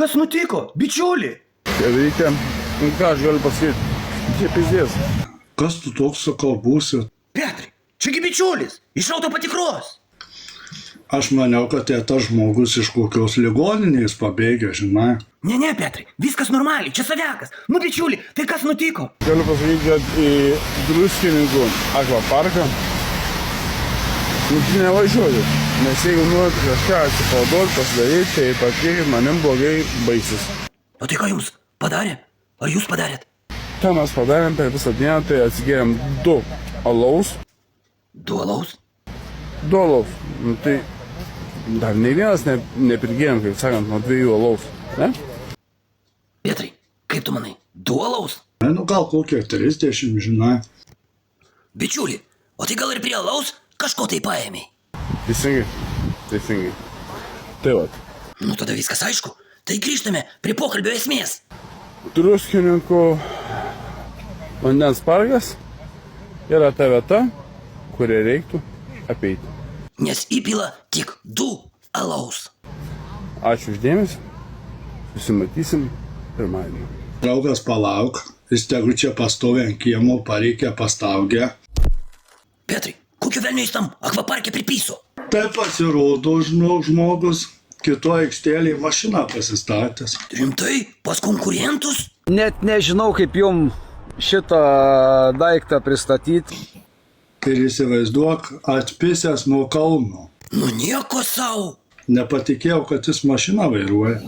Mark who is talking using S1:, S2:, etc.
S1: Kas nutiko, bičiuli?
S2: Reikia, ką aš galiu pasakyti, čia pizdės.
S3: Kas tu toks, sakau, būsi?
S1: Petrai, čiagi bičiulis, iš auto patikros.
S3: Aš maniau, kad tas žmogus iš kokios ligoninės pabėgė, žinai.
S1: Ne, Petrai, viskas normaliai, čia saviakas. Nu, bičiuli, tai kas nutiko?
S2: Galiu pasakyti, kad į Druskininkų akvaparką nevažiuoju. Nes jeigu norite kažką atsipalduoti, pasidaryti, tai patikėkit, manim blogai baigsis.
S1: O tai ką jums padarė? Ar jūs padarėt?
S2: Ką mes padarėm per visą dieną, tai atsigėrėm 2 alaus.
S1: 2 alaus?
S2: 2 alaus. Nu, tai dar nei vienas neprigėrėm, kaip sakant, nuo 2 alaus. Ne?
S1: Petrai, kaip tu manai? 2 alaus?
S3: Nu, gal kokie 30, žinai.
S1: Bičiuli, o tai gal ir prie alaus kažko tai paėmei?
S2: Teisingai. Tai vat.
S1: Nu, tada viskas aišku. Tai grįžtame prie pokalbio esmės.
S2: Druskininkų vandens parkas yra ta vieta, kurią reiktų apeiti.
S1: Nes įpila tik 2 alaus.
S2: Ačiū uždėmesi. Susimatysim pirmadienį.
S3: Draugas palauk, jis tegu čia pastovi ant kiemo, pareikia pastaugę.
S1: Petrai, kokiu velniu jis tam akvaparke pripyso?
S3: Tai pasirodo žmogus kito aikštelėje mašiną pasistatęs.
S1: Rimtai? Pas konkurentus?
S4: Net nežinau, kaip jum šitą daiktą pristatyti.
S3: Ir įsivaizduok, atpisęs nuo Kauno.
S1: Nu nieko sau.
S3: Nepatikėjau, kad jis mašiną vairuoja.